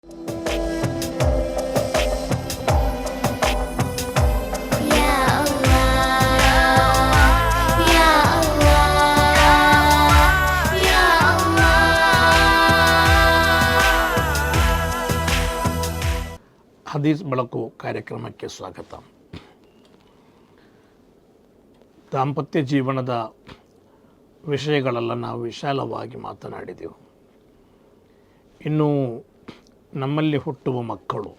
ಹದೀಸ್ ಬೆಳಕು ಕಾರ್ಯಕ್ರಮಕ್ಕೆ ಸ್ವಾಗತ. ದಾಂಪತ್ಯ ಜೀವನದ ವಿಷಯಗಳೆಲ್ಲ ನಾವು ವಿಶಾಲವಾಗಿ ಮಾತನಾಡಿದೆವು. ಇನ್ನು ನಮ್ಮಲ್ಲಿ ಹುಟ್ಟುವ ಮಕ್ಕಳು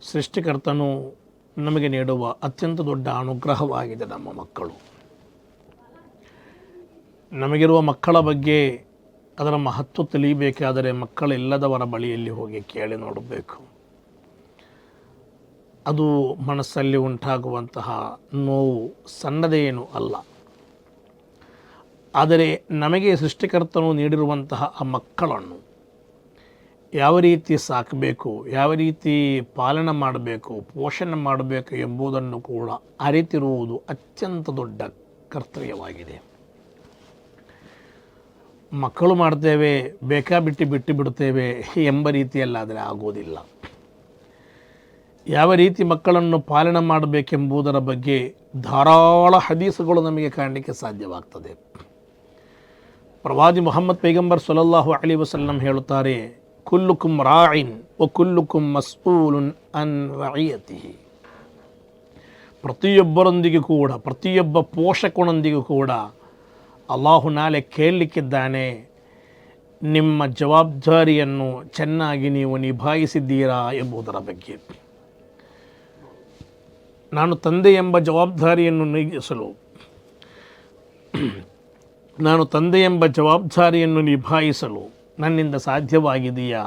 ಸೃಷ್ಟಿಕರ್ತನು ನಮಗೆ ನೀಡುವ ಅತ್ಯಂತ ದೊಡ್ಡ ಅನುಗ್ರಹವಾಗಿದೆ. ನಮ್ಮ ಮಕ್ಕಳು, ನಮಗಿರುವ ಮಕ್ಕಳ ಬಗ್ಗೆ ಅದರ ಮಹತ್ವ ತಿಳಿಯಬೇಕಾದರೆ ಮಕ್ಕಳಿಲ್ಲದವರ ಬಳಿಯಲ್ಲಿ ಹೋಗಿ ಕೇಳಿ ನೋಡಬೇಕು. ಅದು ಮನಸ್ಸಲ್ಲಿ ಉಂಟಾಗುವಂತಹ ನೋವು ಸಣ್ಣದೇನೂ ಅಲ್ಲ. ಆದರೆ ನಮಗೆ ಸೃಷ್ಟಿಕರ್ತನು ನೀಡಿರುವಂತಹ ಆ ಮಕ್ಕಳನ್ನು ಯಾವ ರೀತಿ ಸಾಕಬೇಕು, ಯಾವ ರೀತಿ ಪಾಲನೆ ಮಾಡಬೇಕು, ಪೋಷಣೆ ಮಾಡಬೇಕು ಎಂಬುದನ್ನು ಕೂಡ ಅರಿತಿರುವುದು ಅತ್ಯಂತ ದೊಡ್ಡ ಕರ್ತವ್ಯವಾಗಿದೆ. ಮಕ್ಕಳು ಮಾಡ್ತೇವೆ, ಬಿಟ್ಟು ಬಿಡುತ್ತೇವೆ ಎಂಬ ರೀತಿಯಲ್ಲಾದರೆ ಆಗುವುದಿಲ್ಲ. ಯಾವ ರೀತಿ ಮಕ್ಕಳನ್ನು ಪಾಲನೆ ಮಾಡಬೇಕೆಂಬುದರ ಬಗ್ಗೆ ಧಾರಾಳ ಹದೀಸುಗಳು ನಮಗೆ ಕಾಣಲಿಕ್ಕೆ ಸಾಧ್ಯವಾಗ್ತದೆ. ಪ್ರವಾದಿ ಮುಹಮ್ಮದ್ ಪೈಗಂಬರ್ ಸಲ್ಲಲ್ಲಾಹು ಅಲೈಹಿ ವಸಲ್ಲಂ ಹೇಳುತ್ತಾರೆ, ಕುಲ್ಲುಕುಂ ರಾಯಿನ್ ವ ಕುಲ್ಲುಕುಂ ಮಸ್ಊಲುನ್ ಅನ್ ರಇಯತಿಹಿ. ಪ್ರತಿಯೊಬ್ಬರೊಂದಿಗೂ ಕೂಡ, ಪ್ರತಿಯೊಬ್ಬ ಪೋಷಕನೊಂದಿಗೂ ಕೂಡ ಅಲ್ಲಾಹು ನಾಳೆ ಕೇಳಲಿಕ್ಕಿದ್ದಾನೆ, ನಿಮ್ಮ ಜವಾಬ್ದಾರಿಯನ್ನು ಚೆನ್ನಾಗಿ ನೀವು ನಿಭಾಯಿಸಿದ್ದೀರಾ ಎಂಬುದರ ಬಗ್ಗೆ. ನಾನು ತಂದೆ ಎಂಬ ಜವಾಬ್ದಾರಿಯನ್ನು ನಿಭಾಯಿಸಲು ನನ್ನಿಂದ ಸಾಧ್ಯವಾಗಿದೆಯಾ?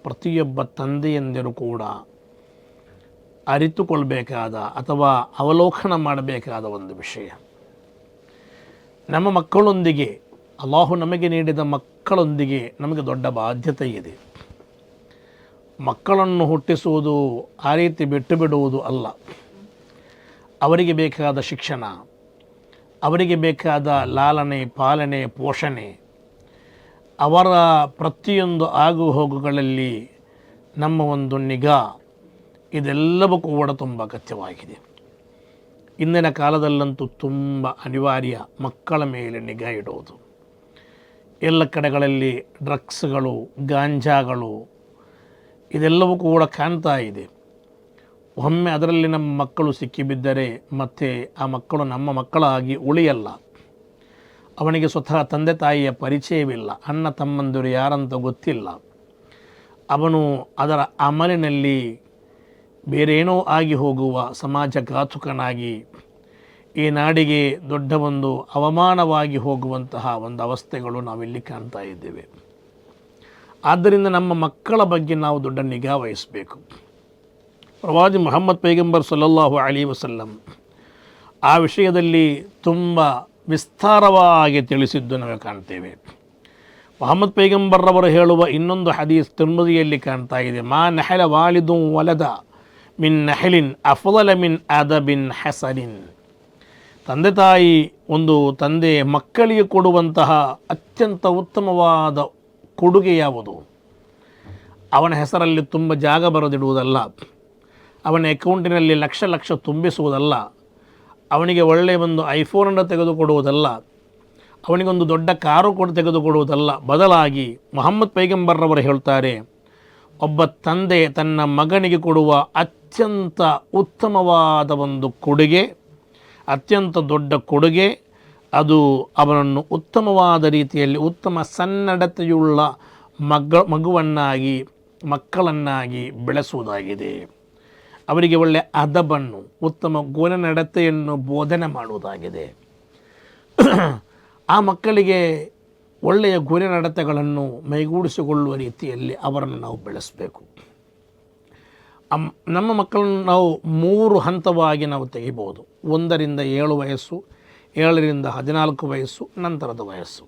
ಪ್ರತಿಯೊಬ್ಬ ತಂದೆಯಂದಿರು ಕೂಡ ಅರಿತುಕೊಳ್ಬೇಕಾದ ಅಥವಾ ಅವಲೋಕನ ಮಾಡಬೇಕಾದ ಒಂದು ವಿಷಯ. ನಮ್ಮ ಮಕ್ಕಳೊಂದಿಗೆ, ಅಲ್ಲಾಹು ನಮಗೆ ನೀಡಿದ ಮಕ್ಕಳೊಂದಿಗೆ ನಮಗೆ ದೊಡ್ಡ ಬಾಧ್ಯತೆ ಇದೆ. ಮಕ್ಕಳನ್ನು ಹುಟ್ಟಿಸುವುದು ಆ ರೀತಿ ಬಿಟ್ಟು ಬಿಡುವುದು ಅಲ್ಲ. ಅವರಿಗೆ ಬೇಕಾದ ಶಿಕ್ಷಣ, ಅವರಿಗೆ ಬೇಕಾದ ಲಾಲನೆ, ಪಾಲನೆ, ಪೋಷಣೆ, ಅವರ ಪ್ರತಿಯೊಂದು ಆಗು ಹೋಗುಗಳಲ್ಲಿ ನಮ್ಮ ಒಂದು ನಿಗಾ, ಇದೆಲ್ಲವೂ ಕೂಡ ತುಂಬ ಅಗತ್ಯವಾಗಿದೆ. ಇಂದಿನ ಕಾಲದಲ್ಲಂತೂ ತುಂಬ ಅನಿವಾರ್ಯ ಮಕ್ಕಳ ಮೇಲೆ ನಿಗಾ ಇಡುವುದು. ಎಲ್ಲ ಕಡೆಗಳಲ್ಲಿ ಡ್ರಗ್ಸ್ಗಳು, ಗಾಂಜಾಗಳು ಇದೆಲ್ಲವೂ ಕೂಡ ಕಾಣ್ತಾ ಇದೆ. ಒಮ್ಮೆ ಅದರಲ್ಲಿ ನಮ್ಮ ಮಕ್ಕಳು ಸಿಕ್ಕಿಬಿದ್ದರೆ ಮತ್ತೆ ಆ ಮಕ್ಕಳು ನಮ್ಮ ಮಕ್ಕಳಾಗಿ ಉಳಿಯಲ್ಲ. ಅವನಿಗೆ ಸ್ವತಃ ತಂದೆ ತಾಯಿಯ ಪರಿಚಯವಿಲ್ಲ, ಅಣ್ಣ ತಮ್ಮಂದಿರು ಯಾರಂತ ಗೊತ್ತಿಲ್ಲ. ಅವನು ಅದರ ಅಮಲಿನಲ್ಲಿ ಬೇರೇನೋ ಆಗಿ ಹೋಗುವ ಸಮಾಜಘಾತುಕನಾಗಿ ಈ ನಾಡಿಗೆ ದೊಡ್ಡ ಒಂದು ಅವಮಾನವಾಗಿ ಹೋಗುವಂತಹ ಒಂದು ಅವಸ್ಥೆಗಳು ನಾವಿಲ್ಲಿ ಕಾಣ್ತಾ ಇದ್ದೇವೆ. ಆದ್ದರಿಂದ ನಮ್ಮ ಮಕ್ಕಳ ಬಗ್ಗೆ ನಾವು ದೊಡ್ಡ ನಿಗಾ ವಹಿಸಬೇಕು. ಪ್ರವಾದಿ ಮುಹಮ್ಮದ್ ಪೈಗಂಬರ್ ಸಲ್ಲಲ್ಲಾಹು ಅಲೈಹಿ ವಸಲ್ಲಂ ಆ ವಿಷಯದಲ್ಲಿ ತುಂಬ ವಿಸ್ತಾರವಾಗಿ ತಿಳಿಸಿದ್ದು ನಾವು ಕಾಣ್ತೇವೆ. ಮುಹಮ್ಮದ್ ಪೈಗಂಬರ್ರವರು ಹೇಳುವ ಇನ್ನೊಂದು ಹದೀಸ್ ತಿರ್ಮಿಜಿಯಲ್ಲಿ ಕಾಣ್ತಾ ಇದೆ, ಮಾ ನಹಲ ವಾಲಿದು ವಲದ ಮಿನ್ ನಹಲಿನ್ ಅಫ್ದಲ ಮಿನ್ ಅದಬಿನ್ ಹಸನಿನ್. ತಂದೆ ತಾಯಿ, ಒಂದು ತಂದೆ ಮಕ್ಕಳಿಗೆ ಕೊಡುವಂತಹ ಅತ್ಯಂತ ಉತ್ತಮವಾದ ಕೊಡುಗೆ ಯಾವುದು? ಅವನ ಹೆಸರಲ್ಲಿ ತುಂಬ ಜಾಗ ಬರೆದಿಡುವುದಲ್ಲ, ಅವನ ಅಕೌಂಟಿನಲ್ಲಿ ಲಕ್ಷ ಲಕ್ಷ ತುಂಬಿಸುವುದಲ್ಲ, ಅವನಿಗೆ ಒಳ್ಳೆಯ ಒಂದು ಐಫೋನನ್ನು ತೆಗೆದುಕೊಡುವುದಲ್ಲ, ಅವನಿಗೊಂದು ದೊಡ್ಡ ಕಾರು ತೆಗೆದುಕೊಡುವುದಲ್ಲ. ಬದಲಾಗಿ ಮುಹಮ್ಮದ್ ಪೈಗಂಬರ್ರವರು ಹೇಳ್ತಾರೆ, ಒಬ್ಬ ತಂದೆ ತನ್ನ ಮಗನಿಗೆ ಕೊಡುವ ಅತ್ಯಂತ ಉತ್ತಮವಾದ ಒಂದು ಕೊಡುಗೆ, ಅತ್ಯಂತ ದೊಡ್ಡ ಕೊಡುಗೆ, ಅದು ಅವನನ್ನು ಉತ್ತಮವಾದ ರೀತಿಯಲ್ಲಿ ಉತ್ತಮ ಸನ್ನಡತೆಯುಳ್ಳ ಮಕ್ಕಳನ್ನಾಗಿ ಬೆಳೆಸುವುದಾಗಿದೆ. ಅವರಿಗೆ ಒಳ್ಳೆಯ ಅದಬನ್ನು, ಉತ್ತಮ ಗುಣನಡತೆಯನ್ನು ಬೋಧನೆ ಮಾಡುವುದಾಗಿದೆ. ಆ ಮಕ್ಕಳಿಗೆ ಒಳ್ಳೆಯ ಗುಣನಡತೆಗಳನ್ನು ಮೈಗೂಡಿಸಿಕೊಳ್ಳುವ ರೀತಿಯಲ್ಲಿ ಅವರನ್ನು ನಾವು ಬೆಳೆಸಬೇಕು. ನಮ್ಮ ಮಕ್ಕಳನ್ನು ನಾವು 3 ಹಂತವಾಗಿ ನಾವು ತೆಗಿಬೋದು. 1 ರಿಂದ 7 ವಯಸ್ಸು, 7 ರಿಂದ 14 ವಯಸ್ಸು, ನಂತರದ ವಯಸ್ಸು.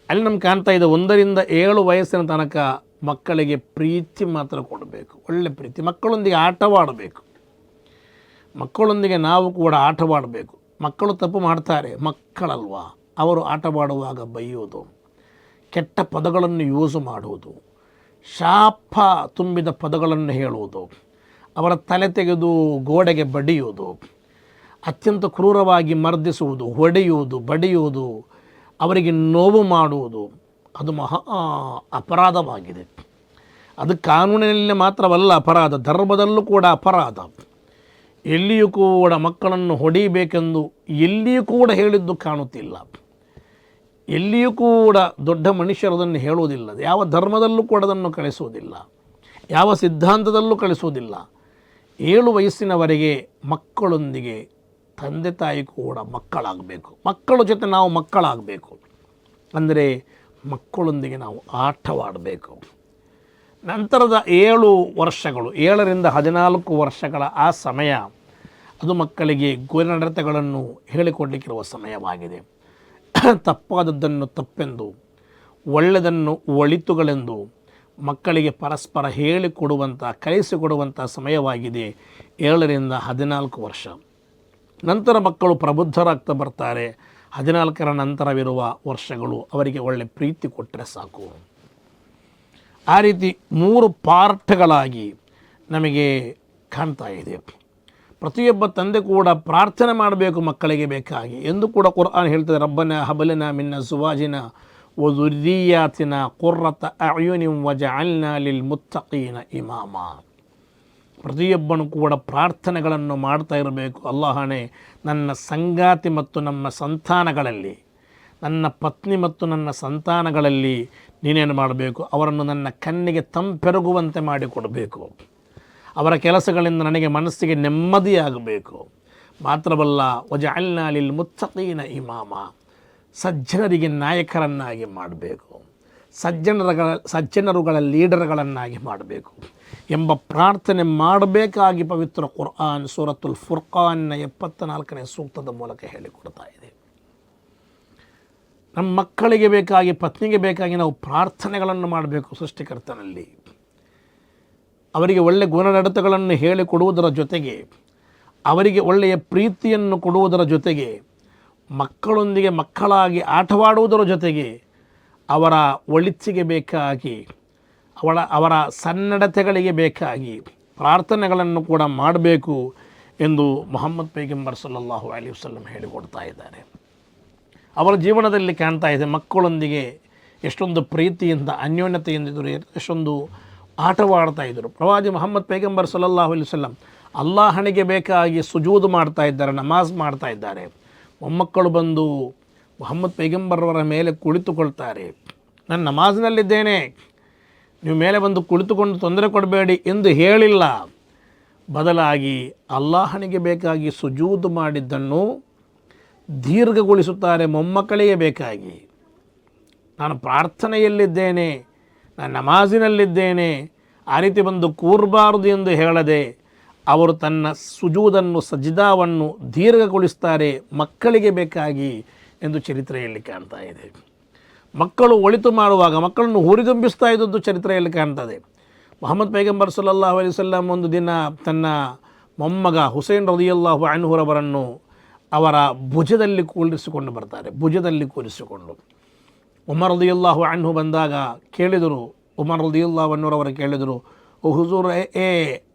ಅಲ್ಲಿ ನಮ್ಗೆ ಕಾಣ್ತಾ ಇದೆ 1 ರಿಂದ 7 ವಯಸ್ಸಿನ ತನಕ ಮಕ್ಕಳಿಗೆ ಪ್ರೀತಿ ಮಾತ್ರ ಕೊಡಬೇಕು, ಒಳ್ಳೆ ಪ್ರೀತಿ. ಮಕ್ಕಳೊಂದಿಗೆ ಆಟವಾಡಬೇಕು, ಮಕ್ಕಳೊಂದಿಗೆ ನಾವು ಕೂಡ ಆಟವಾಡಬೇಕು. ಮಕ್ಕಳು ತಪ್ಪು ಮಾಡ್ತಾರೆ, ಮಕ್ಕಳಲ್ವಾ, ಅವರು ಆಟವಾಡುವಾಗ ಬೈಯೋದು, ಕೆಟ್ಟ ಪದಗಳನ್ನು ಯೂಸ್ ಮಾಡುವುದು, ಶಾಪ ತುಂಬಿದ ಪದಗಳನ್ನು ಹೇಳುವುದು, ಅವರ ತಲೆ ತೆಗೆದು ಗೋಡೆಗೆ ಬಡಿಯುವುದು, ಅತ್ಯಂತ ಕ್ರೂರವಾಗಿ ಮರ್ದಿಸುವುದು, ಹೊಡೆಯುವುದು, ಬಡಿಯುವುದು, ಅವರಿಗೆ ನೋವು ಮಾಡುವುದು ಅದು ಮಹಾ ಅಪರಾಧವಾಗಿದೆ. ಅದು ಕಾನೂನಿನಲ್ಲಿ ಮಾತ್ರವಲ್ಲ ಅಪರಾಧ, ಧರ್ಮದಲ್ಲೂ ಕೂಡ ಅಪರಾಧ. ಎಲ್ಲಿಯೂ ಕೂಡ ಮಕ್ಕಳನ್ನು ಹೊಡಿಬೇಕೆಂದು ಎಲ್ಲಿಯೂ ಕೂಡ ಹೇಳಿದ್ದು ಕಾಣುತ್ತಿಲ್ಲ. ಎಲ್ಲಿಯೂ ಕೂಡ ದೊಡ್ಡ ಮನುಷ್ಯರು ಅದನ್ನು ಹೇಳುವುದಿಲ್ಲ. ಯಾವ ಧರ್ಮದಲ್ಲೂ ಕೂಡ ಅದನ್ನು ಕಳಿಸುವುದಿಲ್ಲ, ಯಾವ ಸಿದ್ಧಾಂತದಲ್ಲೂ ಕಳಿಸುವುದಿಲ್ಲ. 7 ವಯಸ್ಸಿನವರೆಗೆ ಮಕ್ಕಳೊಂದಿಗೆ ತಂದೆ ತಾಯಿ ಕೂಡ ಮಕ್ಕಳಾಗಬೇಕು. ಮಕ್ಕಳ ಜೊತೆ ನಾವು ಮಕ್ಕಳಾಗಬೇಕು. ಅಂದರೆ ಮಕ್ಕಳೊಂದಿಗೆ ನಾವು ಆಟವಾಡಬೇಕು. ನಂತರದ 7 ವರ್ಷಗಳು, 7ರಿಂದ 14 ವರ್ಷಗಳ ಆ ಸಮಯ ಅದು ಮಕ್ಕಳಿಗೆ ಗುಣನಡತೆಗಳನ್ನು ಹೇಳಿಕೊಡಲಿಕ್ಕಿರುವ ಸಮಯವಾಗಿದೆ. ತಪ್ಪಾದದ್ದನ್ನು ತಪ್ಪೆಂದು, ಒಳ್ಳೆಯದನ್ನು ಒಳಿತುಗಳೆಂದು ಮಕ್ಕಳಿಗೆ ಪರಸ್ಪರ ಹೇಳಿಕೊಡುವಂಥ, ಕಲಿಸಿಕೊಡುವಂಥ ಸಮಯವಾಗಿದೆ 7ರಿಂದ 14 ವರ್ಷ. ನಂತರ ಮಕ್ಕಳು ಪ್ರಬುದ್ಧರಾಗ್ತಾ ಬರ್ತಾರೆ. 14ರ ನಂತರವಿರುವ ವರ್ಷಗಳು ಅವರಿಗೆ ಒಳ್ಳೆ ಪ್ರೀತಿ ಕೊಟ್ಟರೆ ಸಾಕು. ಆ ರೀತಿ 3 ಪಾರ್ಟ್ಗಳಾಗಿ ನಮಗೆ ಕಾಣ್ತಾ ಇದೆ. ಪ್ರತಿಯೊಬ್ಬ ತಂದೆ ಕೂಡ ಪ್ರಾರ್ಥನೆ ಮಾಡಬೇಕು ಮಕ್ಕಳಿಗೆ ಬೇಕಾಗಿ ಎಂದು ಕೂಡ ಕುರ್ಆನ್ ಹೇಳ್ತದೆ. ರಬ್ಬನ ಹಬಲನ ಮಿನ್ನ ಸುವಾಜಿನ ವ ದುರ್ರಿಯಾತಿನ ಕುರ್ರತ ಅಯುನಿಂ ವಜಅಲ್ನಾ ಲಿಲ್ ಮುತ್ತಕೀನ ಇಮಾಮ. ಪ್ರತಿಯೊಬ್ಬನು ಕೂಡ ಪ್ರಾರ್ಥನೆಗಳನ್ನು ಮಾಡ್ತಾ ಇರಬೇಕು. ಅಲ್ಲಾಹನೇ, ನನ್ನ ಸಂಗಾತಿ ಮತ್ತು ನಮ್ಮ ಸಂತಾನಗಳಲ್ಲಿ, ನನ್ನ ಪತ್ನಿ ಮತ್ತು ನನ್ನ ಸಂತಾನಗಳಲ್ಲಿ ನೀನೇನು ಮಾಡಬೇಕು, ಅವರನ್ನು ನನ್ನ ಕಣ್ಣಿಗೆ ತಂಪೆರಗುವಂತೆ ಮಾಡಿಕೊಡಬೇಕು. ಅವರ ಕೆಲಸಗಳಿಂದ ನನಗೆ ಮನಸ್ಸಿಗೆ ನೆಮ್ಮದಿಯಾಗಬೇಕು. ಮಾತ್ರವಲ್ಲ, ವಜಅಲ್ನಾ ಲಿಲ್ ಮುತ್ತಕೀನ ಇಮಾಮ, ಸಜ್ಜನರಿಗೆ ನಾಯಕರನ್ನಾಗಿ ಮಾಡಬೇಕು, ಸಜ್ಜನರುಗಳ ಲೀಡರ್ಗಳನ್ನಾಗಿ ಮಾಡಬೇಕು ಎಂಬ ಪ್ರಾರ್ಥನೆ ಮಾಡಬೇಕಾಗಿ ಪವಿತ್ರ ಕುರ್ಆನ್ ಸೂರತುಲ್ ಫುರ್ಖಾನ್ನ 74ನೇ ಸೂಕ್ತದ ಮೂಲಕ ಹೇಳಿಕೊಡ್ತಾ ಇದೆ. ನಮ್ಮ ಮಕ್ಕಳಿಗೆ ಬೇಕಾಗಿ, ಪತ್ನಿಗೆ ಬೇಕಾಗಿ ನಾವು ಪ್ರಾರ್ಥನೆಗಳನ್ನು ಮಾಡಬೇಕು ಸೃಷ್ಟಿಕರ್ತನಲ್ಲಿ. ಅವರಿಗೆ ಒಳ್ಳೆಯ ಗುಣನಡತೆಗಳನ್ನು ಹೇಳಿಕೊಡುವುದರ ಜೊತೆಗೆ, ಅವರಿಗೆ ಒಳ್ಳೆಯ ಪ್ರೀತಿಯನ್ನು ಕೊಡುವುದರ ಜೊತೆಗೆ, ಮಕ್ಕಳೊಂದಿಗೆ ಮಕ್ಕಳಾಗಿ ಆಟವಾಡುವುದರ ಜೊತೆಗೆ, ಅವರ ಒಳಿತಿಗೆ ಬೇಕಾಗಿ, ಅವರ ಸನ್ನಡತೆಗಳಿಗೆ ಬೇಕಾಗಿ ಪ್ರಾರ್ಥನೆಗಳನ್ನು ಕೂಡ ಮಾಡಬೇಕು ಎಂದು ಮುಹಮ್ಮದ್ ಪೈಗಂಬರ್ ಸಲ್ಲಲ್ಲಾಹು ಅಲೈಹಿ ವಸಲ್ಲಂ ಹೇಳಿಕೊಡ್ತಾ ಇದ್ದಾರೆ. ಅವರ ಜೀವನದಲ್ಲಿ ಕಾಣ್ತಾ ಇದೆ ಮಕ್ಕಳೊಂದಿಗೆ ಎಷ್ಟೊಂದು ಪ್ರೀತಿಯಿಂದ, ಅನ್ಯೋನ್ಯತೆಯಿಂದಿದ್ದರು, ಎಷ್ಟೊಂದು ಆಟವಾಡ್ತಾ ಇದ್ದರು. ಪ್ರವಾದಿ ಮುಹಮ್ಮದ್ ಪೈಗಂಬರ್ ಸಲ್ಲಲ್ಲಾಹು ಅಲೈಹಿ ವಸಲ್ಲಂ ಅಲ್ಲಾಹನಿಗೆ ಬೇಕಾಗಿ ಸುಜೂದು ಮಾಡ್ತಾ ಇದ್ದಾರೆ, ನಮಾಜ್ ಮಾಡ್ತಾ ಇದ್ದಾರೆ. ಮೊಮ್ಮಕ್ಕಳು ಬಂದು ಮುಹಮ್ಮದ್ ಪೈಗಂಬರ್ವರ ಮೇಲೆ ಕುಳಿತುಕೊಳ್ತಾರೆ. ನಾನು ನಮಾಜ್ನಲ್ಲಿದ್ದೇನೆ, ನೀವು ಮೇಲೆ ಬಂದು ಕುಳಿತುಕೊಂಡು ತೊಂದರೆ ಕೊಡಬೇಡಿ ಎಂದು ಹೇಳಿಲ್ಲ. ಬದಲಾಗಿ ಅಲ್ಲಾಹನಿಗೆ ಬೇಕಾಗಿ ಸುಜೂದು ಮಾಡಿದ್ದನ್ನು ದೀರ್ಘಗೊಳಿಸುತ್ತಾರೆ ಮೊಮ್ಮಕ್ಕಳಿಗೆ ಬೇಕಾಗಿ. ನಾನು ಪ್ರಾರ್ಥನೆಯಲ್ಲಿದ್ದೇನೆ, ನಾನು ನಮಾಜಿನಲ್ಲಿದ್ದೇನೆ, ಆ ರೀತಿ ಬಂದು ಕೂರಬಾರದು ಎಂದು ಹೇಳದೆ ಅವರು ತನ್ನ ಸುಜೂದನ್ನು, ಸಜ್ದಾವನ್ನು ದೀರ್ಘಗೊಳಿಸ್ತಾರೆ ಮಕ್ಕಳಿಗೆ ಬೇಕಾಗಿ ಎಂದು ಚರಿತ್ರೆಯಲ್ಲಿ ಕಾಣ್ತಾ ಇದೆ. ಮಕ್ಕಳು ಒಳಿತು ಮಾಡುವಾಗ ಮಕ್ಕಳನ್ನು ಹುರಿದುಂಬಿಸ್ತಾ ಇದ್ದದ್ದು ಚರಿತ್ರೆಯಲ್ಲಿ ಕಾಣ್ತದೆ. ಮುಹಮ್ಮದ್ ಪೈಗಂಬರ್ ಸಲ್ಲಲ್ಲಾಹು ಅಲೈಹಿ ವಸಲ್ಲಂ ಒಂದು ದಿನ ತನ್ನ ಮೊಮ್ಮಗ ಹುಸೈನ್ ರದಿಯಲ್ಲಾಹು ಅನ್ಹುರವರನ್ನು ಅವರ ಭುಜದಲ್ಲಿ ಕೂರಿಸಿಕೊಂಡು ಬರ್ತಾರೆ. ಭುಜದಲ್ಲಿ ಕೂರಿಸಿಕೊಂಡು ಉಮರ್ ರದಿಯಲ್ಲಾಹು ಅನ್ಹು ಬಂದಾಗ ಕೇಳಿದರು, ಉಮರ್ ರದಿಯಲ್ಲಾಹು ಅನ್ಹುರವರು ಕೇಳಿದರು, ಓ ಹುಜೂರ್, ಏ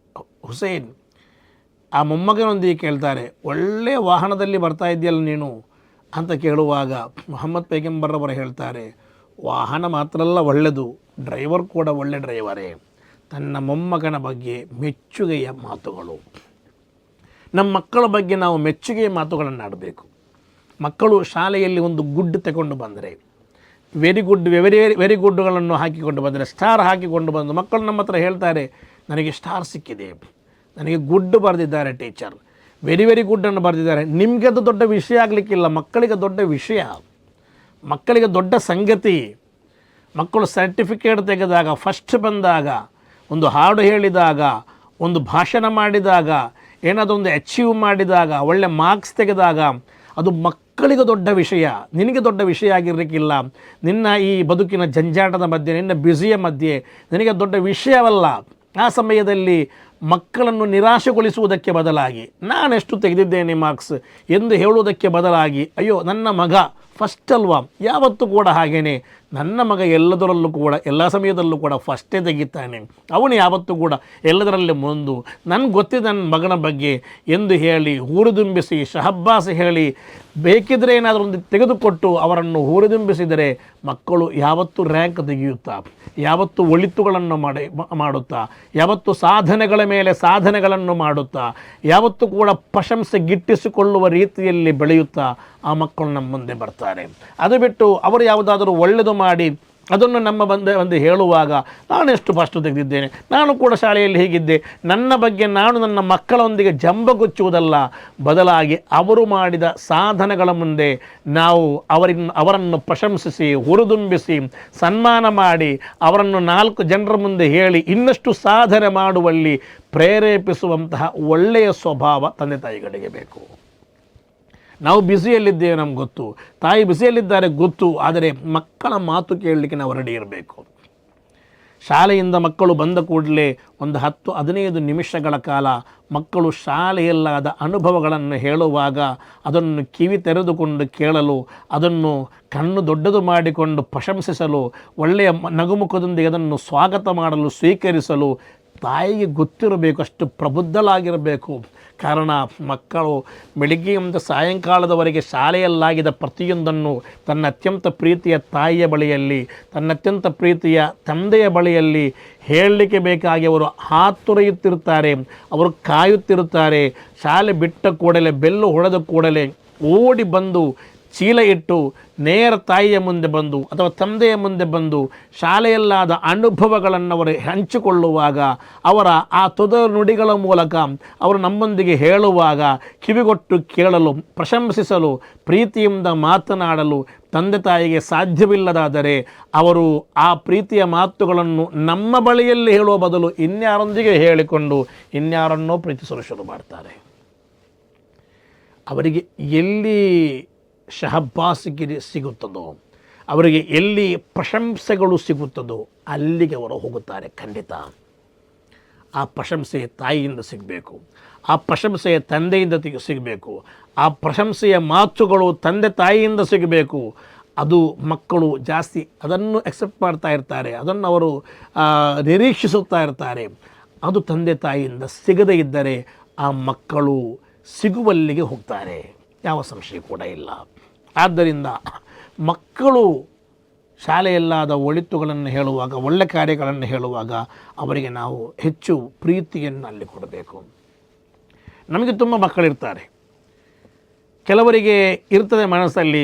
ಹುಸೈನ್, ಆ ಮೊಮ್ಮಗನೊಂದಿಗೆ ಕೇಳ್ತಾರೆ, ಒಳ್ಳೆಯ ವಾಹನದಲ್ಲಿ ಬರ್ತಾ ಇದೆಯಲ್ಲ ನೀನು ಅಂತ ಕೇಳುವಾಗ ಮುಹಮ್ಮದ್ ಪೈಗಂಬರ್ರವರು ಹೇಳ್ತಾರೆ, ವಾಹನ ಮಾತ್ರ ಅಲ್ಲ ಒಳ್ಳೆಯದು, ಡ್ರೈವರ್ ಕೂಡ ಒಳ್ಳೆ ಡ್ರೈವರೇ. ತನ್ನ ಮೊಮ್ಮಗನ ಬಗ್ಗೆ ಮೆಚ್ಚುಗೆಯ ಮಾತುಗಳು. ನಮ್ಮ ಮಕ್ಕಳ ಬಗ್ಗೆ ನಾವು ಮೆಚ್ಚುಗೆಯ ಮಾತುಗಳನ್ನು ಆಡಬೇಕು. ಮಕ್ಕಳು ಶಾಲೆಯಲ್ಲಿ ಒಂದು ಗುಡ್ ತಗೊಂಡು ಬಂದರೆ, ವೆರಿ ಗುಡ್, ವೆರಿ ಗುಡ್ಗಳನ್ನು ಹಾಕಿಕೊಂಡು ಬಂದರೆ, ಸ್ಟಾರ್ ಹಾಕಿಕೊಂಡು ಬಂದು ಮಕ್ಕಳು ನಮ್ಮ ಹತ್ರ ಹೇಳ್ತಾರೆ, ನನಗೆ ಸ್ಟಾರ್ ಸಿಕ್ಕಿದೆ, ನನಗೆ ಗುಡ್ ಬರೆದಿದ್ದಾರೆ ಟೀಚರ್, ವೆರಿ ಗುಡ್ಡನ್ನು ಬರೆದಿದ್ದಾರೆ. ನಿಮಗೆ ಅದು ದೊಡ್ಡ ವಿಷಯ ಆಗಲಿಕ್ಕಿಲ್ಲ, ಮಕ್ಕಳಿಗೆ ದೊಡ್ಡ ವಿಷಯ, ಮಕ್ಕಳಿಗೆ ದೊಡ್ಡ ಸಂಗತಿ. ಮಕ್ಕಳು ಸರ್ಟಿಫಿಕೇಟ್ ತೆಗೆದಾಗ, ಫಸ್ಟ್ ಬಂದಾಗ, ಒಂದು ಹಾಡು ಹೇಳಿದಾಗ, ಒಂದು ಭಾಷಣ ಮಾಡಿದಾಗ, ಏನಾದೊಂದು ಅಚೀವ್ ಮಾಡಿದಾಗ, ಒಳ್ಳೆ ಮಾರ್ಕ್ಸ್ ತೆಗೆದಾಗ ಅದು ಮಕ್ಕಳಿಗೆ ದೊಡ್ಡ ವಿಷಯ. ನಿನಗೆ ದೊಡ್ಡ ವಿಷಯ ಆಗಿರಲಿಕ್ಕಿಲ್ಲ. ನಿನ್ನ ಈ ಬದುಕಿನ ಜಂಜಾಟದ ಮಧ್ಯೆ, ನಿನ್ನ ಬ್ಯುಸಿಯ ಮಧ್ಯೆ ನಿನಗೆ ದೊಡ್ಡ ವಿಷಯವಲ್ಲ. ಆ ಸಮಯದಲ್ಲಿ ಮಕ್ಕಳನ್ನು ನಿರಾಶೆಗೊಳಿಸುವುದಕ್ಕೆ ಬದಲಾಗಿ ನಾನೆಷ್ಟು ತೆಗೆದಿದ್ದೇನೆ ಮಾರ್ಕ್ಸ್ ಎಂದು ಹೇಳುವುದಕ್ಕೆ ಬದಲಾಗಿ ಅಯ್ಯೋ ನನ್ನ ಮಗ ಫಸ್ಟ್ ಅಲ್ವಾ, ಯಾವತ್ತೂ ಕೂಡ ಹಾಗೇನೆ ನನ್ನ ಮಗ ಎಲ್ಲದರಲ್ಲೂ ಕೂಡ ಎಲ್ಲ ಸಮಯದಲ್ಲೂ ಕೂಡ ಫಸ್ಟೇ ತೆಗಿತಾನೆ, ಅವನು ಯಾವತ್ತೂ ಕೂಡ ಎಲ್ಲದರಲ್ಲಿ ಮುಂದು, ನನಗೆ ಗೊತ್ತಿದೆ ನನ್ನ ಮಗನ ಬಗ್ಗೆ ಎಂದು ಹೇಳಿ ಹುರಿದುಂಬಿಸಿ ಶಹಬ್ಬಾಸ್ ಹೇಳಿ ಬೇಕಿದ್ರೆ ಏನಾದರೂ ಒಂದು ತೆಗೆದುಕೊಟ್ಟು ಅವರನ್ನು ಹುರಿದುಂಬಿಸಿದರೆ ಮಕ್ಕಳು ಯಾವತ್ತೂ ರ್ಯಾಂಕ್ ತೆಗೆಯುತ್ತಾ, ಯಾವತ್ತೂ ಒಳಿತುಗಳನ್ನು ಮಾಡುತ್ತಾ, ಯಾವತ್ತೂ ಸಾಧನೆಗಳ ಮೇಲೆ ಸಾಧನೆಗಳನ್ನು ಮಾಡುತ್ತಾ, ಯಾವತ್ತೂ ಕೂಡ ಪ್ರಶಂಸೆ ಗಿಟ್ಟಿಸಿಕೊಳ್ಳುವ ರೀತಿಯಲ್ಲಿ ಬೆಳೆಯುತ್ತಾ ಆ ಮಕ್ಕಳು ನಮ್ಮ ಮುಂದೆ ಬರ್ತಾರೆ. ಅದು ಬಿಟ್ಟು ಅವರು ಯಾವುದಾದರೂ ಒಳ್ಳೆಯದು ಮಾಡಿ ಅದನ್ನು ನಮ್ಮ ಬಂದು ಹೇಳುವಾಗ ನಾನೆಷ್ಟು ಫಸ್ಟು ತೆಗೆದಿದ್ದೇನೆ, ನಾನು ಕೂಡ ಶಾಲೆಯಲ್ಲಿ ಹೀಗಿದ್ದೆ, ನನ್ನ ಬಗ್ಗೆ ನಾನು ನನ್ನ ಮಕ್ಕಳೊಂದಿಗೆ ಜಂಬಗೊಚ್ಚುವುದಲ್ಲ, ಬದಲಾಗಿ ಅವರು ಮಾಡಿದ ಸಾಧನೆಗಳ ಮುಂದೆ ನಾವು ಅವರನ್ನು ಪ್ರಶಂಸಿಸಿ ಹುರಿದುಂಬಿಸಿ ಸನ್ಮಾನ ಮಾಡಿ ಅವರನ್ನು 4 ಜನರ ಮುಂದೆ ಹೇಳಿ ಇನ್ನಷ್ಟು ಸಾಧನೆ ಮಾಡುವಲ್ಲಿ ಪ್ರೇರೇಪಿಸುವಂತಹ ಒಳ್ಳೆಯ ಸ್ವಭಾವ ತಂದೆ ತಾಯಿಗಳಿಗೆ ಬೇಕು. ನಾವು ಬ್ಯುಸಿಯಲ್ಲಿದ್ದೇವೆ ನಮ್ಗೆ ಗೊತ್ತು, ತಾಯಿ ಬ್ಯುಸಿಯಲ್ಲಿದ್ದಾರೆ ಗೊತ್ತು, ಆದರೆ ಮಕ್ಕಳ ಮಾತು ಕೇಳಲಿಕ್ಕೆ ನಾವು ರೆಡಿ ಇರಬೇಕು. ಶಾಲೆಯಿಂದ ಮಕ್ಕಳು ಬಂದ ಕೂಡಲೇ ಒಂದು 10-15 ನಿಮಿಷಗಳ ಕಾಲ ಮಕ್ಕಳು ಶಾಲೆಯಲ್ಲಾದ ಅನುಭವಗಳನ್ನು ಹೇಳುವಾಗ ಅದನ್ನು ಕಿವಿ ತೆರೆದುಕೊಂಡು ಕೇಳಲು, ಅದನ್ನು ಕಣ್ಣು ದೊಡ್ಡದು ಮಾಡಿಕೊಂಡು ಪ್ರಶಂಸಿಸಲು, ಒಳ್ಳೆಯ ನಗುಮುಖದೊಂದಿಗೆ ಅದನ್ನು ಸ್ವಾಗತ ಮಾಡಲು ಸ್ವೀಕರಿಸಲು ತಾಯಿಗೆ ಗೊತ್ತಿರಬೇಕು, ಅಷ್ಟು ಪ್ರಬುದ್ಧಲಾಗಿರಬೇಕು. ಕಾರಣ ಮಕ್ಕಳು ಬೆಳಿಗ್ಗೆಯಿಂದ ಸಾಯಂಕಾಲದವರೆಗೆ ಶಾಲೆಯಲ್ಲಾಗಿದ್ದ ಪ್ರತಿಯೊಂದನ್ನು ತನ್ನ ಅತ್ಯಂತ ಪ್ರೀತಿಯ ತಾಯಿಯ ಬಳಿಯಲ್ಲಿ, ತನ್ನ ಅತ್ಯಂತ ಪ್ರೀತಿಯ ತಂದೆಯ ಬಳಿಯಲ್ಲಿ ಹೇಳಲಿಕ್ಕೆ ಬೇಕಾಗಿ ಅವರು ಹಾತೊರೆಯುತ್ತಿರುತ್ತಾರೆ, ಅವರು ಕಾಯುತ್ತಿರುತ್ತಾರೆ. ಶಾಲೆ ಬಿಟ್ಟ ಕೂಡಲೇ ಬೆಲ್ಲು ಹೊಡೆದ ಕೂಡಲೇ ಓಡಿ ಬಂದು ಚೀಲ ಇಟ್ಟು ನೇರ ತಾಯಿಯ ಮುಂದೆ ಬಂದು ಅಥವಾ ತಂದೆಯ ಮುಂದೆ ಬಂದು ಶಾಲೆಯಲ್ಲಾದ ಅನುಭವಗಳನ್ನು ಅವರು ಹಂಚಿಕೊಳ್ಳುವಾಗ, ಅವರ ಆ ನುಡಿಗಳ ಮೂಲಕ ಅವರು ನಮ್ಮೊಂದಿಗೆ ಹೇಳುವಾಗ ಕಿವಿಗೊಟ್ಟು ಕೇಳಲು, ಪ್ರಶಂಸಿಸಲು, ಪ್ರೀತಿಯಿಂದ ಮಾತನಾಡಲು ತಂದೆ ತಾಯಿಗೆ ಸಾಧ್ಯವಿಲ್ಲದಾದರೆ ಅವರು ಆ ಪ್ರೀತಿಯ ಮಾತುಗಳನ್ನು ನಮ್ಮ ಬಳಿಯಲ್ಲಿ ಹೇಳುವ ಬದಲು ಇನ್ಯಾರೊಂದಿಗೆ ಹೇಳಿಕೊಂಡು ಇನ್ಯಾರನ್ನೋ ಪ್ರೀತಿಸಲು ಶುರು ಮಾಡ್ತಾರೆ. ಅವರಿಗೆ ಎಲ್ಲಿ ಶಹಬ್ಬಾಸಿಗಿರಿ ಸಿಗುತ್ತದೋ, ಅವರಿಗೆ ಎಲ್ಲಿ ಪ್ರಶಂಸೆಗಳು ಸಿಗುತ್ತದೋ ಅಲ್ಲಿಗೆ ಅವರು ಹೋಗುತ್ತಾರೆ. ಖಂಡಿತ ಆ ಪ್ರಶಂಸೆ ತಾಯಿಯಿಂದ ಸಿಗಬೇಕು, ಆ ಪ್ರಶಂಸೆಯ ತಂದೆಯಿಂದ ಸಿಗಬೇಕು, ಆ ಪ್ರಶಂಸೆಯ ಮಾತುಗಳು ತಂದೆ ತಾಯಿಯಿಂದ ಸಿಗಬೇಕು. ಅದು ಮಕ್ಕಳು ಜಾಸ್ತಿ ಅದನ್ನು ಎಕ್ಸೆಪ್ಟ್ ಮಾಡ್ತಾ ಇರ್ತಾರೆ, ಅದನ್ನು ಅವರು ನಿರೀಕ್ಷಿಸುತ್ತಾ ಇರ್ತಾರೆ. ಅದು ತಂದೆ ತಾಯಿಯಿಂದ ಸಿಗದೇ ಇದ್ದರೆ ಆ ಮಕ್ಕಳು ಸಿಗುವಲ್ಲಿಗೆ ಹೋಗ್ತಾರೆ, ಯಾವ ಸಂಶಯ ಕೂಡ ಇಲ್ಲ. ಆದ್ದರಿಂದ ಮಕ್ಕಳು ಶಾಲೆಯಲ್ಲಾದ ಒಳಿತುಗಳನ್ನು ಹೇಳುವಾಗ, ಒಳ್ಳೆ ಕಾರ್ಯಗಳನ್ನು ಹೇಳುವಾಗ ಅವರಿಗೆ ನಾವು ಹೆಚ್ಚು ಪ್ರೀತಿಯನ್ನು ಅಲ್ಲಿ ಕೊಡಬೇಕು. ನಮಗೆ ತುಂಬ ಮಕ್ಕಳಿರ್ತಾರೆ, ಕೆಲವರಿಗೆ ಇರ್ತದೆ ಮನಸ್ಸಲ್ಲಿ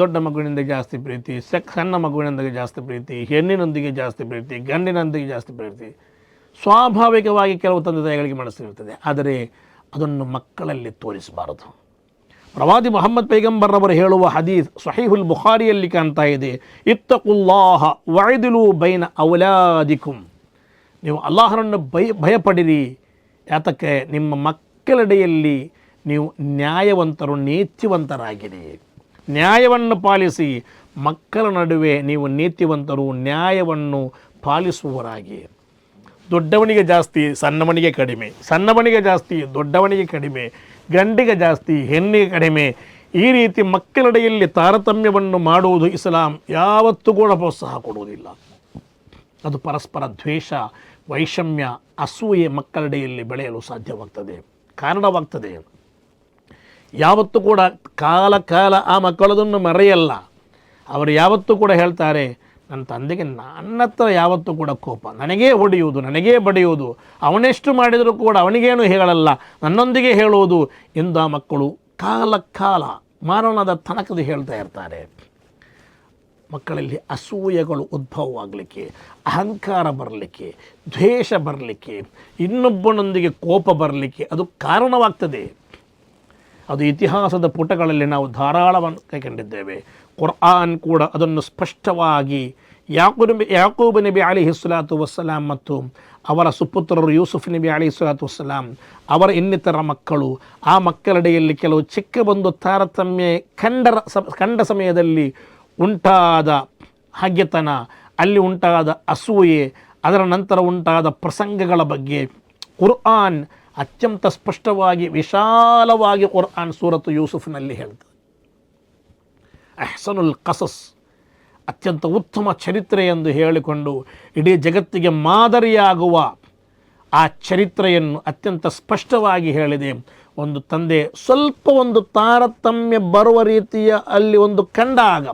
ದೊಡ್ಡ ಮಗುವಿನಿಂದ ಜಾಸ್ತಿ ಪ್ರೀತಿ, ಸಣ್ಣ ಮಗುವಿನೊಂದಿಗೆ ಜಾಸ್ತಿ ಪ್ರೀತಿ, ಹೆಣ್ಣಿನೊಂದಿಗೆ ಜಾಸ್ತಿ ಪ್ರೀತಿ, ಗಂಡಿನೊಂದಿಗೆ ಜಾಸ್ತಿ ಪ್ರೀತಿ. ಸ್ವಾಭಾವಿಕವಾಗಿ ಕೆಲವು ತಂದೆ ತಾಯಿಗಳಿಗೆ ಮನಸ್ಸಿರುತ್ತದೆ, ಆದರೆ ಅದನ್ನು ಮಕ್ಕಳಲ್ಲಿ ತೋರಿಸಬಾರದು. ಪ್ರವಾದಿ ಮೊಹಮ್ಮದ್ ಪೈಗಂಬರ್ರವರು ಹೇಳುವ ಹದೀಸ್ ಸಹೀಹುಲ್ ಬುಖಾರಿಯಲ್ಲಿ ಕಾಣ್ತಾ ಇದೆ, ಇತ್ತಕುಲ್ಲಾಹ ವಅದಿಲು ಬೈನ ಔಲಾದಿಕುಂ. ನೀವು ಅಲ್ಲಾಹರನ್ನು ಭಯಪಡಿರಿ, ಯಾತಕ್ಕೆ ನಿಮ್ಮ ಮಕ್ಕಳೆಡೆಯಲ್ಲಿ ನೀವು ನ್ಯಾಯವಂತರು, ನೀತಿವಂತರಾಗಿರಿ. ನ್ಯಾಯವನ್ನು ಪಾಲಿಸಿ, ಮಕ್ಕಳ ನಡುವೆ ನೀವು ನೀತಿವಂತರು, ನ್ಯಾಯವನ್ನು ಪಾಲಿಸುವವರಾಗಿ. ದೊಡ್ಡವನಿಗೆ ಜಾಸ್ತಿ, ಸಣ್ಣವನಿಗೆ ಕಡಿಮೆ, ಸಣ್ಣವನಿಗೆ ಜಾಸ್ತಿ, ದೊಡ್ಡವನಿಗೆ ಕಡಿಮೆ, ಗಂಡಿಗೆ ಜಾಸ್ತಿ, ಹೆಣ್ಣಿಗೆ ಕಡಿಮೆ, ಈ ರೀತಿ ಮಕ್ಕಳೆಡೆಯಲ್ಲಿ ತಾರತಮ್ಯವನ್ನು ಮಾಡುವುದು ಇಸ್ಲಾಂ ಯಾವತ್ತೂ ಕೂಡ ಪ್ರೋತ್ಸಾಹ ಕೊಡುವುದಿಲ್ಲ. ಅದು ಪರಸ್ಪರ ದ್ವೇಷ, ವೈಷಮ್ಯ, ಅಸೂಯೆ ಮಕ್ಕಳೆಡೆಯಲ್ಲಿ ಬೆಳೆಯಲು ಸಾಧ್ಯವಾಗ್ತದೆ, ಕಾರಣವಾಗ್ತದೆ. ಯಾವತ್ತೂ ಕೂಡ ಕಾಲ ಆ ಮಕ್ಕಳದನ್ನು ಮರೆಯಲ್ಲ. ಅವರು ಯಾವತ್ತೂ ಕೂಡ ಹೇಳ್ತಾರೆ, ನನ್ನ ತಂದೆಗೆ ನನ್ನ ಹತ್ರ ಯಾವತ್ತೂ ಕೂಡ ಕೋಪ, ನನಗೇ ಹೊಡೆಯುವುದು, ನನಗೇ ಬಡಿಯುವುದು, ಅವನೆಷ್ಟು ಮಾಡಿದರೂ ಕೂಡ ಅವನಿಗೇನು ಹೇಳಲ್ಲ, ನನ್ನೊಂದಿಗೆ ಹೇಳುವುದು ಎಂದು ಆ ಮಕ್ಕಳು ಕಾಲ ಮಾರಣದ ತನಕದ ಹೇಳ್ತಾ ಇರ್ತಾರೆ. ಮಕ್ಕಳಲ್ಲಿ ಅಸೂಯೆಗಳು ಉದ್ಭವವಾಗಲಿಕ್ಕೆ, ಅಹಂಕಾರ ಬರಲಿಕ್ಕೆ, ದ್ವೇಷ ಬರಲಿಕ್ಕೆ, ಇನ್ನೊಬ್ಬನೊಂದಿಗೆ ಕೋಪ ಬರಲಿಕ್ಕೆ ಅದು ಕಾರಣವಾಗ್ತದೆ. ಅದು ಇತಿಹಾಸದ ಪುಟಗಳಲ್ಲಿ ನಾವು ಧಾರಾಳವಾಗಿ ಕಂಡಿದ್ದೇವೆ. ಕುರ್ಆನ್ ಕೂಡ ಅದನ್ನು ಸ್ಪಷ್ಟವಾಗಿ ಯಾಕೂಬ್ ನಬಿ ಅಲೈಹಿಸ್ಸಲಾತು ವಸ್ಸಲಾಂ ಮತ್ತು ಅವರ ಸುಪುತ್ರರು ಯೂಸುಫ್ ನಬಿ ಅಲೈಹಿಸ್ಸಲಾತು ವಸ್ಸಲಾಂ, ಅವರ ಇನ್ನಿತರ ಮಕ್ಕಳು, ಆ ಮಕ್ಕಳೆಡೆಯಲ್ಲಿ ಕೆಲವು ಚಿಕ್ಕ ಒಂದು ತಾರತಮ್ಯ ಕಂಡ ಸಮಯದಲ್ಲಿ ಉಂಟಾದ ಹಗೆತನ, ಅಲ್ಲಿ ಉಂಟಾದ ಅಸೂಯೆ, ಅದರ ನಂತರ ಉಂಟಾದ ಪ್ರಸಂಗಗಳ ಬಗ್ಗೆ ಕುರ್ಆನ್ ಅತ್ಯಂತ ಸ್ಪಷ್ಟವಾಗಿ ವಿಶಾಲವಾಗಿ ಕುರ್ಆನ್ ಸೂರತ್ತು ಯೂಸುಫ್ನಲ್ಲಿ ಹೇಳ್ತದೆ. ಅಹ್ಸನುಲ್ ಕಸಸ್, ಅತ್ಯಂತ ಉತ್ತಮ ಚರಿತ್ರೆ ಎಂದು ಹೇಳಿಕೊಂಡು ಇಡೀ ಜಗತ್ತಿಗೆ ಮಾದರಿಯಾಗುವ ಆ ಚರಿತ್ರೆಯನ್ನು ಅತ್ಯಂತ ಸ್ಪಷ್ಟವಾಗಿ ಹೇಳಿದೆ. ಒಂದು ತಂದೆ ಸ್ವಲ್ಪ ಒಂದು ತಾರತಮ್ಯ ಬರುವ ರೀತಿಯ ಅಲ್ಲಿ ಒಂದು ಕಂಡಾಗ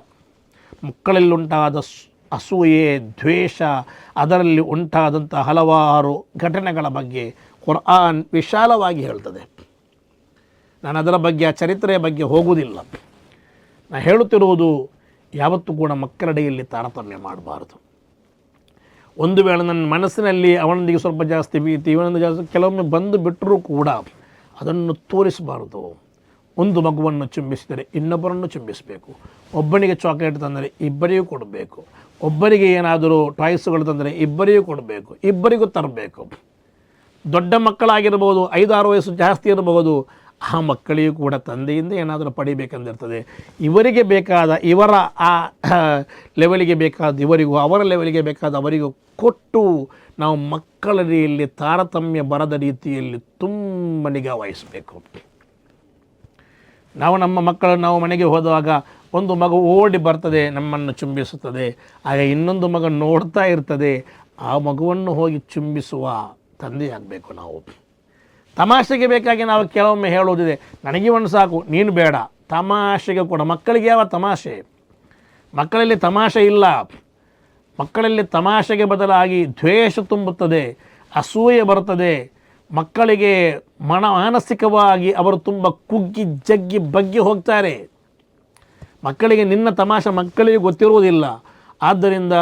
ಮಕ್ಕಳಲ್ಲಿ ಉಂಟಾದ ಅಸೂಯೆ, ದ್ವೇಷ, ಅದರಲ್ಲಿ ಉಂಟಾದಂಥ ಹಲವಾರು ಘಟನೆಗಳ ಬಗ್ಗೆ ಕುರ್ಆನ್ ವಿಶಾಲವಾಗಿ ಹೇಳ್ತದೆ. ನಾನು ಅದರ ಬಗ್ಗೆ, ಆ ಚರಿತ್ರೆಯ ಬಗ್ಗೆ ಹೋಗುವುದಿಲ್ಲ. ನಾನು ಹೇಳುತ್ತಿರುವುದು ಯಾವತ್ತೂ ಕೂಡ ಮಕ್ಕಳಡೆಯಲ್ಲಿ ತಾರತಮ್ಯ ಮಾಡಬಾರ್ದು. ಒಂದು ವೇಳೆ ನನ್ನ ಮನಸ್ಸಿನಲ್ಲಿ ಅವನೊಂದಿಗೆ ಸ್ವಲ್ಪ ಜಾಸ್ತಿ ಪ್ರೀತಿ, ಇವನೊಂದು ಜಾಸ್ತಿ ಕೆಲವೊಮ್ಮೆ ಬಂದು ಬಿಟ್ಟರೂ ಕೂಡ ಅದನ್ನು ತೋರಿಸಬಾರ್ದು. ಒಂದು ಮಗುವನ್ನು ಚುಂಬಿಸಿದರೆ ಇನ್ನೊಬ್ಬರನ್ನು ಚುಂಬಿಸಬೇಕು. ಒಬ್ಬನಿಗೆ ಚಾಕ್ಲೇಟ್ ತಂದರೆ ಇಬ್ಬರಿಗೂ ಕೊಡಬೇಕು. ಒಬ್ಬರಿಗೆ ಏನಾದರೂ ಟಾಯ್ಸ್ಗಳು ತಂದರೆ ಇಬ್ಬರಿಗೂ ಕೊಡಬೇಕು, ಇಬ್ಬರಿಗೂ ತರಬೇಕು. ದೊಡ್ಡ ಮಕ್ಕಳಾಗಿರ್ಬೋದು, 5-6 ವಯಸ್ಸು ಜಾಸ್ತಿ ಇರಬಹುದು, ಆ ಮಕ್ಕಳಿಗೂ ಕೂಡ ತಂದೆಯಿಂದ ಏನಾದರೂ ಪಡಿಬೇಕೆಂದಿರ್ತದೆ. ಇವರಿಗೆ ಬೇಕಾದ ಇವರ ಆ ಲೆವೆಲಿಗೆ ಬೇಕಾದ ಇವರಿಗೂ, ಅವರ ಲೆವೆಲಿಗೆ ಬೇಕಾದ ಅವರಿಗೂ ಕೊಟ್ಟು ನಾವು ಮಕ್ಕಳಲ್ಲಿ ತಾರತಮ್ಯ ಬರದ ರೀತಿಯಲ್ಲಿ ತುಂಬ ನಿಗಾ ವಹಿಸಬೇಕು. ನಾವು ನಮ್ಮ ಮಕ್ಕಳು ನಾವು ಮನೆಗೆ ಹೋದಾಗ ಒಂದು ಮಗು ಓಡಿ ಬರ್ತದೆ, ನಮ್ಮನ್ನು ಚುಂಬಿಸುತ್ತದೆ. ಆಗ ಇನ್ನೊಂದು ಮಗು ನೋಡ್ತಾ ಇರ್ತದೆ. ಆ ಮಗುವನ್ನು ಹೋಗಿ ಚುಂಬಿಸುವ ತಂದೆಯಾಗಬೇಕು ನಾವು. ತಮಾಷೆಗೆ ಬೇಕಾಗಿ ನಾವು ಕೆಲವೊಮ್ಮೆ ಹೇಳೋದಿದೆ, ನನಗೆ ಒಂದು ಸಾಕು, ನೀನು ಬೇಡ. ತಮಾಷೆಗೆ ಕೂಡ ಮಕ್ಕಳಿಗೆ ಯಾವ ತಮಾಷೆ? ಮಕ್ಕಳಲ್ಲಿ ತಮಾಷೆ ಇಲ್ಲ. ಮಕ್ಕಳಲ್ಲಿ ತಮಾಷೆಗೆ ಬದಲಾಗಿ ದ್ವೇಷ ತುಂಬುತ್ತದೆ, ಅಸೂಯೆ ಬರುತ್ತದೆ. ಮಕ್ಕಳಿಗೆ ಮಾನಸಿಕವಾಗಿ ಅವರು ತುಂಬ ಕುಗ್ಗಿ ಜಗ್ಗಿ ಬಗ್ಗಿ ಹೋಗ್ತಾರೆ. ಮಕ್ಕಳಿಗೆ ನಿನ್ನ ತಮಾಷೆ ಮಕ್ಕಳಿಗೆ ಗೊತ್ತಿರುವುದಿಲ್ಲ. ಆದ್ದರಿಂದ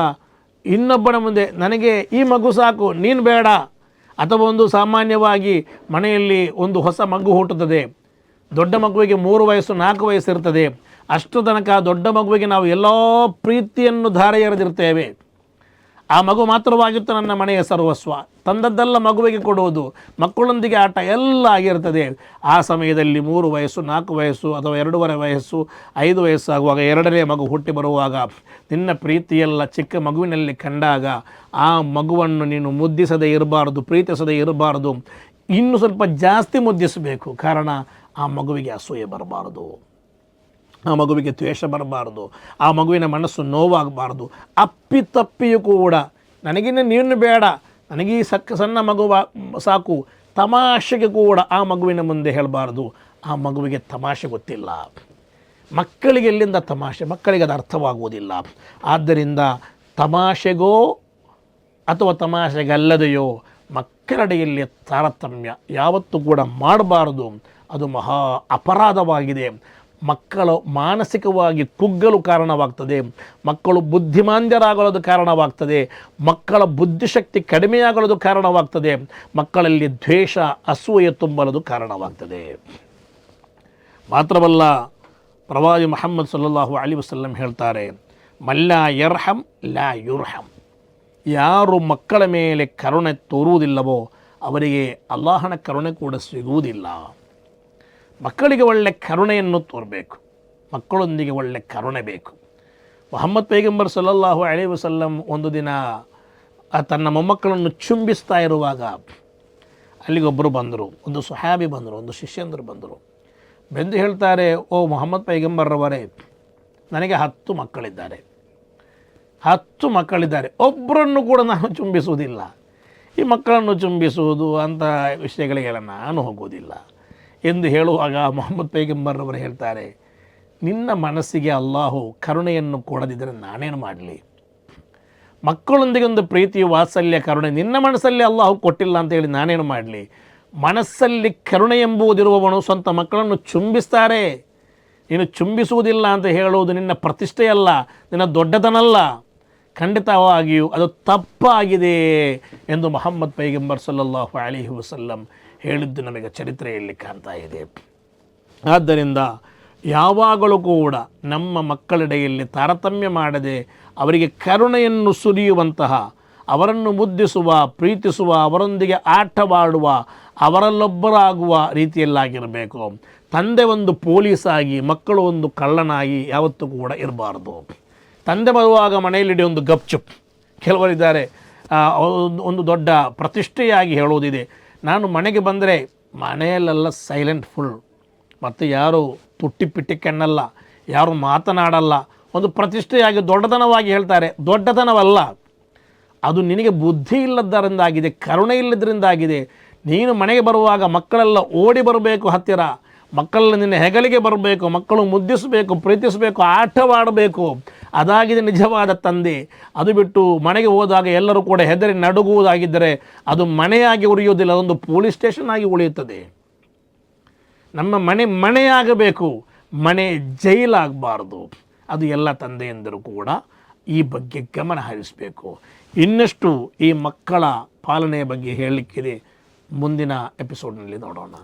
ಇನ್ನೊಬ್ಬನ ಮುಂದೆ ನನಗೆ ಈ ಮಗು ಸಾಕು, ನೀನು ಬೇಡ. ಅಥವಾ ಒಂದು ಸಾಮಾನ್ಯವಾಗಿ ಮನೆಯಲ್ಲಿ ಒಂದು ಹೊಸ ಮಗು ಹುಟ್ಟುತ್ತದೆ. ದೊಡ್ಡ ಮಗುವಿಗೆ 3 ವಯಸ್ಸು 4 ವಯಸ್ಸು ಇರ್ತದೆ. ಅಷ್ಟು ತನಕ ದೊಡ್ಡ ಮಗುವಿಗೆ ನಾವು ಎಲ್ಲ ಪ್ರೀತಿಯನ್ನು ಧಾರೆ ಎರೆದಿರ್ತೇವೆ. ಆ ಮಗು ಮಾತ್ರವಾಗಿತ್ತು ನನ್ನ ಮನೆಯ ಸರ್ವಸ್ವ. ತಂದದ್ದೆಲ್ಲ ಮಗುವಿಗೆ ಕೊಡುವುದು, ಮಕ್ಕಳೊಂದಿಗೆ ಆಟ ಎಲ್ಲ ಆಗಿರ್ತದೆ. ಆ ಸಮಯದಲ್ಲಿ 3 ವಯಸ್ಸು 4 ವಯಸ್ಸು ಅಥವಾ 2.5 ವಯಸ್ಸು 5 ವಯಸ್ಸಾಗುವಾಗ, 2ನೇ ಮಗು ಹುಟ್ಟಿ ಬರುವಾಗ ನಿನ್ನ ಪ್ರೀತಿಯೆಲ್ಲ ಚಿಕ್ಕ ಮಗುವಿನಲ್ಲಿ ಕಂಡಾಗ ಆ ಮಗುವನ್ನು ನೀನು ಮುದ್ದಿಸದೇ ಇರಬಾರ್ದು, ಪ್ರೀತಿಸದೇ ಇರಬಾರ್ದು. ಇನ್ನು ಸ್ವಲ್ಪ ಜಾಸ್ತಿ ಮುದ್ದಿಸಬೇಕು. ಕಾರಣ ಆ ಮಗುವಿಗೆ ಅಸೂಯೆ ಬರಬಾರ್ದು, ಆ ಮಗುವಿಗೆ ದ್ವೇಷ ಬರಬಾರ್ದು, ಆ ಮಗುವಿನ ಮನಸ್ಸು ನೋವಾಗಬಾರ್ದು. ಅಪ್ಪಿತಪ್ಪಿಯೂ ಕೂಡ ನನಗಿನ್ನ ನೀನು ಬೇಡ, ನನಗೆ ಈ ಸಣ್ಣ ಮಗು ಸಾಕು, ತಮಾಷೆಗೆ ಕೂಡ ಆ ಮಗುವಿನ ಮುಂದೆ ಹೇಳಬಾರ್ದು. ಆ ಮಗುವಿಗೆ ತಮಾಷೆ ಗೊತ್ತಿಲ್ಲ. ಮಕ್ಕಳಿಗೆ ಎಲ್ಲಿಂದ ತಮಾಷೆ? ಮಕ್ಕಳಿಗೆ ಅದು ಅರ್ಥವಾಗುವುದಿಲ್ಲ. ಆದ್ದರಿಂದ ತಮಾಷೆಗೋ ಅಥವಾ ತಮಾಷೆಗಲ್ಲದೆಯೋ ಮಕ್ಕಳಡೆಯಲ್ಲಿ ತಾರತಮ್ಯ ಯಾವತ್ತೂ ಕೂಡ ಮಾಡಬಾರ್ದು. ಅದು ಮಹಾ ಅಪರಾಧವಾಗಿದೆ. ಮಕ್ಕಳು ಮಾನಸಿಕವಾಗಿ ಕುಗ್ಗಲು ಕಾರಣವಾಗ್ತದೆ. ಮಕ್ಕಳು ಬುದ್ಧಿಮಾಂದ್ಯರಾಗಲು ಕಾರಣವಾಗ್ತದೆ. ಮಕ್ಕಳ ಬುದ್ಧಿಶಕ್ತಿ ಕಡಿಮೆಯಾಗಲು ಕಾರಣವಾಗ್ತದೆ. ಮಕ್ಕಳಲ್ಲಿ ದ್ವೇಷ, ಅಸೂಯೆ ತುಂಬಲು ಕಾರಣವಾಗ್ತದೆ. ಮಾತ್ರವಲ್ಲ, ಪ್ರವಾದಿ ಮುಹಮ್ಮದ್ ಸಲ್ಲಲ್ಲಾಹು ಅಲೈಹಿ ವಸಲ್ಲಂ ಹೇಳ್ತಾರೆ, ಮಲ್ಲಾ ಯರ್ಹಮ್ ಲಾ ಯುರ್ಹಮ್. ಯಾರು ಮಕ್ಕಳ ಮೇಲೆ ಕರುಣೆ ತೋರುವುದಿಲ್ಲವೋ ಅವರಿಗೆ ಅಲ್ಲಾಹನ ಕರುಣೆ ಕೂಡ ಸಿಗುವುದಿಲ್ಲ. ಮಕ್ಕಳಿಗೆ ಒಳ್ಳೆ ಕರುಣೆಯನ್ನು ತೋರಬೇಕು. ಮಕ್ಕಳೊಂದಿಗೆ ಒಳ್ಳೆ ಕರುಣೆ ಬೇಕು. ಮುಹಮ್ಮದ್ ಪೈಗಂಬರ್ ಸಲ್ಲಲ್ಲಾಹು ಅಲೈಹಿ ವಸಲ್ಲಂ ಒಂದು ದಿನ ತನ್ನ ಮೊಮ್ಮಕ್ಕಳನ್ನು ಚುಂಬಿಸ್ತಾ ಇರುವಾಗ ಅಲ್ಲಿಗೊಬ್ಬರು ಬಂದರು, ಒಂದು ಸುಹಾಬಿ ಬಂದರು, ಒಂದು ಶಿಷ್ಯಂದರು ಬಂದರು. ಬೆಂದು ಹೇಳ್ತಾರೆ, ಓ ಮುಹಮ್ಮದ್ ಪೈಗಂಬರ್ರವರೇ, ನನಗೆ 10 ಮಕ್ಕಳಿದ್ದಾರೆ, 10 ಮಕ್ಕಳಿದ್ದಾರೆ, ಒಬ್ಬರನ್ನು ಕೂಡ ನಾನು ಚುಂಬಿಸುವುದಿಲ್ಲ. ಈ ಮಕ್ಕಳನ್ನು ಚುಂಬಿಸುವುದು ಅಂಥ ವಿಷಯಗಳಿಗೆಲ್ಲ ನಾನು ಹೋಗುವುದಿಲ್ಲ ಎಂದು ಹೇಳುವಾಗ ಮುಹಮ್ಮದ್ ಪೈಗಂಬರ್ರವರು ಹೇಳ್ತಾರೆ, ನಿನ್ನ ಮನಸ್ಸಿಗೆ ಅಲ್ಲಾಹು ಕರುಣೆಯನ್ನು ಕೊಡದಿದ್ದರೆ ನಾನೇನು ಮಾಡಲಿ? ಮಕ್ಕಳೊಂದಿಗೆ ಒಂದು ಪ್ರೀತಿ, ವಾತ್ಸಲ್ಯ, ಕರುಣೆ ನಿನ್ನ ಮನಸ್ಸಲ್ಲಿ ಅಲ್ಲಾಹು ಕೊಟ್ಟಿಲ್ಲ ಅಂತ ಹೇಳಿ ನಾನೇನು ಮಾಡಲಿ? ಮನಸ್ಸಲ್ಲಿ ಕರುಣೆ ಎಂಬುದಿರುವವನು ಸ್ವಂತ ಮಕ್ಕಳನ್ನು ಚುಂಬಿಸ್ತಾರೆ. ನೀನು ಚುಂಬಿಸುವುದಿಲ್ಲ ಅಂತ ಹೇಳುವುದು ನಿನ್ನ ಪ್ರತಿಷ್ಠೆಯಲ್ಲ, ನಿನ್ನ ದೊಡ್ಡತನಲ್ಲ. ಖಂಡಿತವಾಗಿಯೂ ಅದು ತಪ್ಪಾಗಿದೆ ಎಂದು ಮುಹಮ್ಮದ್ ಪೈಗಂಬರ್ ಸಲ್ಲಲ್ಲಾಹು ಅಲೈಹಿ ವಸಲ್ಲಂ ಹೇಳಿದ್ದು ನಮಗೆ ಚರಿತ್ರೆಯಲ್ಲಿ ಕಾಣ್ತಾ ಇದೆ. ಆದ್ದರಿಂದ ಯಾವಾಗಲೂ ಕೂಡ ನಮ್ಮ ಮಕ್ಕಳೆಡೆಯಲ್ಲಿ ತಾರತಮ್ಯ ಮಾಡದೆ ಅವರಿಗೆ ಕರುಣೆಯನ್ನು ಸುರಿಯುವಂತಹ, ಅವರನ್ನು ಮುದ್ದಿಸುವ, ಪ್ರೀತಿಸುವ, ಅವರೊಂದಿಗೆ ಆಟವಾಡುವ, ಅವರಲ್ಲೊಬ್ಬರಾಗುವ ರೀತಿಯಲ್ಲಾಗಿರಬೇಕು. ತಂದೆ ಒಂದು ಪೊಲೀಸಾಗಿ, ಮಕ್ಕಳು ಒಂದು ಕಳ್ಳನಾಗಿ ಯಾವತ್ತೂ ಕೂಡ ಇರಬಾರ್ದು. ತಂದೆ ಬರುವಾಗ ಮನೆಯಲ್ಲಿಡಿ ಒಂದು ಗಪ್ಚುಪ್. ಕೆಲವರಿದ್ದಾರೆ ಒಂದು ದೊಡ್ಡ ಪ್ರತಿಷ್ಠೆಯಾಗಿ ಹೇಳುವುದಿದೆ, ನಾನು ಮನೆಗೆ ಬಂದರೆ ಮನೆಯಲ್ಲೆಲ್ಲ ಸೈಲೆಂಟ್ ಫುಲ್, ಮತ್ತು ಯಾರು ಪುಟ್ಟಿ ಪಿಟ್ಟಿ ಕೆಣ್ಣಲ್ಲ, ಯಾರು ಮಾತನಾಡಲ್ಲ, ಒಂದು ಪ್ರತಿಷ್ಠೆಯಾಗಿ ದೊಡ್ಡತನವಾಗಿ ಹೇಳ್ತಾರೆ. ದೊಡ್ಡತನವಲ್ಲ, ಅದು ನಿನಗೆ ಬುದ್ಧಿ ಇಲ್ಲದರಿಂದಾಗಿದೆ, ಕರುಣೆ ಇಲ್ಲದರಿಂದಾಗಿದೆ. ನೀನು ಮನೆಗೆ ಬರುವಾಗ ಮಕ್ಕಳೆಲ್ಲ ಓಡಿ ಬರಬೇಕು ಹತ್ತಿರ, ಮಕ್ಕಳೆಲ್ಲ ನಿನ್ನ ಹೆಗಲಿಗೆ ಬರಬೇಕು, ಮಕ್ಕಳು ಮುದ್ದಿಸಬೇಕು, ಪ್ರೀತಿಸಬೇಕು, ಆಟವಾಡಬೇಕು. ಅದಾಗಿದೆ ನಿಜವಾದ ತಂದೆ. ಅದು ಬಿಟ್ಟು ಮನೆಗೆ ಹೋದಾಗ ಎಲ್ಲರೂ ಕೂಡ ಹೆದರಿ ನಡುಗುವುದಾಗಿದ್ದರೆ ಅದು ಮನೆಯಾಗಿ ಉಳಿಯುವುದಿಲ್ಲ, ಅದೊಂದು ಪೊಲೀಸ್ ಸ್ಟೇಷನ್ ಆಗಿ ಉಳಿಯುತ್ತದೆ. ನಮ್ಮ ಮನೆಯಾಗಬೇಕು, ಮನೆ ಜೈಲಾಗಬಾರ್ದು. ಅದು ಎಲ್ಲ ತಂದೆಯಂದರು ಕೂಡ ಈ ಬಗ್ಗೆ ಗಮನ ಹರಿಸಬೇಕು. ಇನ್ನಷ್ಟು ಈ ಮಕ್ಕಳ ಪಾಲನೆಯ ಬಗ್ಗೆ ಹೇಳಲಿಕ್ಕಿದೆ, ಮುಂದಿನ ಎಪಿಸೋಡ್ನಲ್ಲಿ ನೋಡೋಣ.